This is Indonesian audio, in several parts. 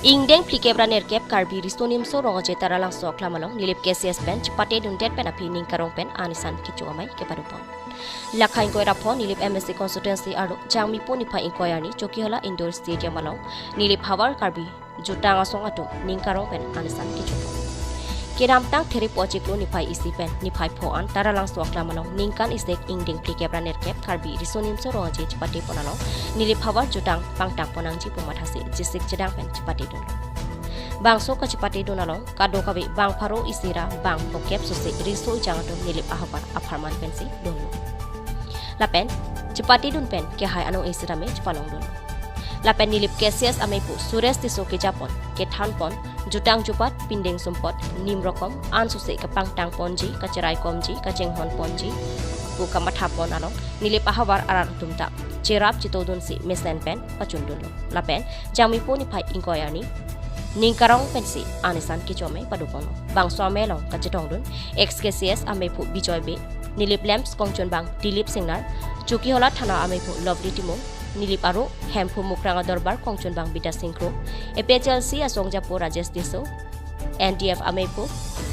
Ingdeng plikebra nerkep karbi ristonim so rongoje taralang so klamalong nilip KCS pen chipate dun det pen api ning karong pen anisan kichuamai kepadupon. Lakhain koira pon nilip MSC consultancy aro jangmi poni pha inquiry chokihala indoor stadium along nilip hawar karbi jutang asong atu ning karong pen anisan kichuamai. Kiram tang theri project lo nipai isi pen nipai phoan taralang so klamalong ningkan isek ingdeng plikebra nerkep karbi ristonim so rongoje chipate ponalong nilip hawar jutang pangtang ponangji pumathasi jisik jedang pen chipate dun. Bangso kacipate donalong kado kabe bang paro isira bang pokep susik riso jangato nilip ahabar aparman pensi dono. Lapen chipate dun pen ke hai anong isira me chipalong dun. Lapen nilip KCS amepu sures tiso ke Japon ke thanpon jutang jupat pindeng sumpot nimrokom an susik ke pangtang ponji kacerai komji kacenghon ponji buka mathapon along nilip ahabar arar tumta cerap citodun si mesen pen pacundun lo. Lapen jami po ni pai inkoyani Ningkarong pensi anisan kichome padupono. Bang somelong kacetong dun XKCS amepu bijoy be nilip lamps kongchon bang dilip singnar chuki hola thana amepu lovely timo nilip aro hempu mukranga dorbar kongchon bang bida singkro EPHLC asongjapo rajesh diso NDF amepu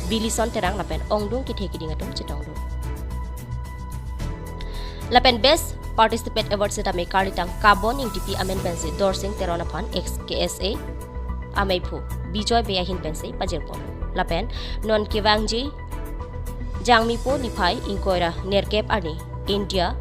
bilison terang lapen ongdung kitheki dingatong chetong dun. Lapen best participate award setame karitang carbon ingtipi amen pensi dorsing teronapan XKSA Amepu bijoy beyahin pensei pajirpon. Lapen non kivangji jangmipo nipai inkoira nerkep ani India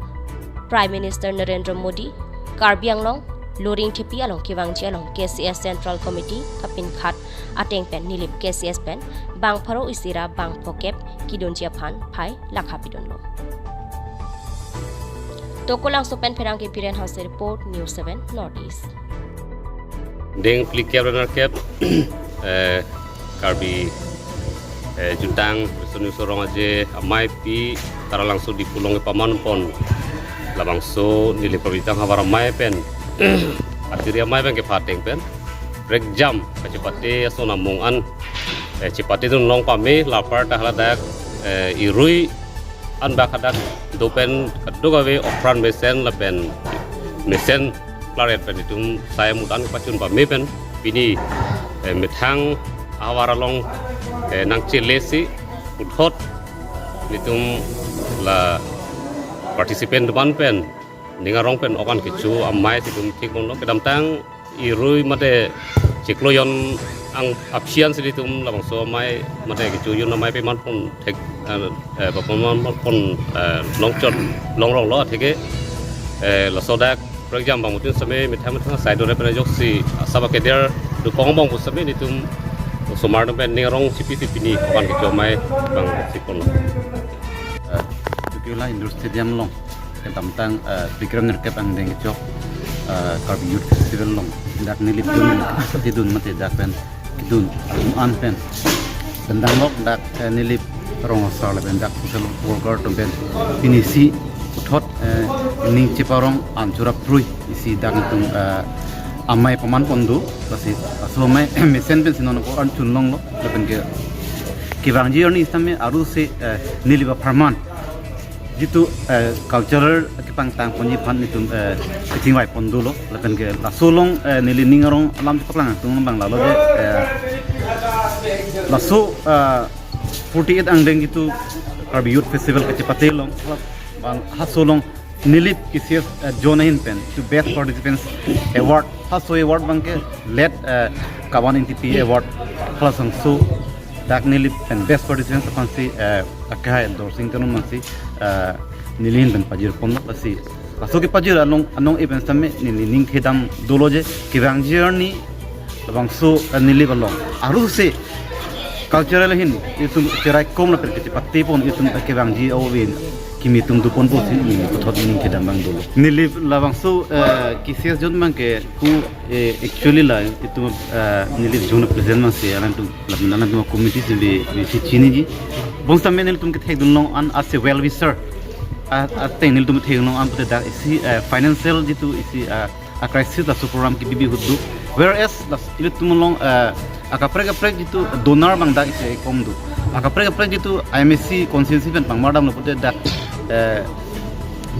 Prime Minister Narendra Modi Karbi Anglong loring thipi along kivangji along KCS Central Committee kapin khat ateng pen nilip KCS pen bang pharo isira bang pokep kidonjia phan phai lakha pidonlo. Tokolang sopen perang ke Piren House report News 7 Northeast. Deng plikebra nerkep karbi juntang sunu sorong aje amai pi tara langsung di pulong paman pon labang so nilai perbitang hawar amai pen atiri amai pen ke pateng pen break jam kecepate so namung an cepate tu nong pame lapar tahla dak irui an bakadak dopen kadogawe opran mesen lapen mesen klaret pen itum saya mudan pacun pa mepen pini methang awaralong nang chilesi uthot itum la participant ban pen ningarong pen okan kichu amai itum tikon kedam tang irui mate cikloyon ang apsian siditum labang so mai mate kichu yun amai pe man pon tek bapon pon longchon longrong lo theke la sodak For example, mutin sampai mitha side dore pernah joksi sabak keder du kongbong pun sampai nitum somar dompet ningarong cipi ni kawan kita mai bang sipon. Tukiola indoor stadium long, tentang pikiran nerkep ang deng kecok karbi youth festival long, dak nilip dun seperti dun mati dak pen dun an pen, tentang lok dak nilip rongosar pen dak social worker dompet finisi thot ning ciparong ancura prui isi dang tung amai paman pondu pasi asomai mesen pen sinon ko an chunlong lo lepen ke kibangji ni istame aru se niliba farman jitu cultural kipang tang ponji phan nitum tingwai pondu lo lepen ke lasolong nili ningarong alam paklang tung bang lalo de laso 48 angdeng itu karbi youth festival kecepate long hasolong nilip KCS jonahin pen to best participants award haso award bangke let kawan NTP award halasang so dak nilip pen best participants fancy akai endorsing tanu mansi nilin pen pajir pon pasi kaso ke pajir anong events tamme ning khedam doloje kibang journey bang so nilip along aru se cultural hin itu cerai kom na perkiti patti pon itu kibang ji awin kimi tum du pon posi ni thot ning ke dambang dolo nilip labang so KCS jod mang ke ku actually la itu nilip jona present mang se alan tu labnan tu committee se be chini ji bong sam menel tum ke thek dun long an as a well wisher a te nil tum thek long an pute da isi financial jitu isi a crisis da program ki bibi hudu whereas il tum long akaprek jitu donor bang da isi kom du akaprek jitu IMSC conscience pen pang madam lo pute da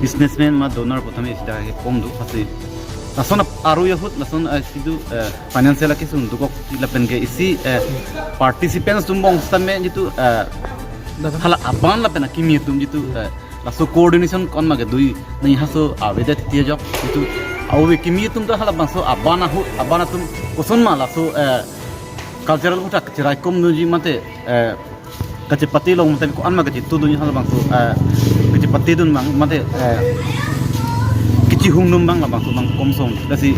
businessman ma donor prothame isda kom du pasi lason aru yahut lason sidu financial ki sun dukok lapen ke isi participants tumbong samme jitu hala aban lapen kimi tum jitu laso coordination kon mage dui nai haso aveda tiya jok jitu awe kimi tum da hala bangso abana tum koson ma laso cultural uta cerai komnuji mate kacepati long mate ko an mage jitu dui hala bangso kacepati dun mang mate kici hungnum bang labang bang komsong dasi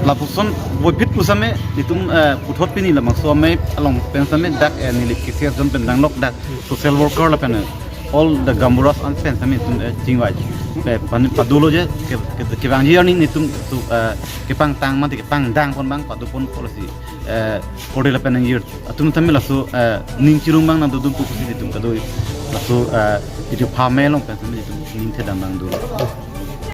lapuson bopit pusame ditum puthot pini labang so me along pensame dak nilip kisias jon pendang nok dak social worker la pen all the gamburas and pensame tum jingwai pe padulo je ke bang jiani nitum tu ke pang tang mate ke pang dang pon bang padupon policy kodela pen year atum tamme laso ning chirung bang na dudum tu kusi ditum kadoi laso itu phamelong pensame ditum ning thedam bang dulu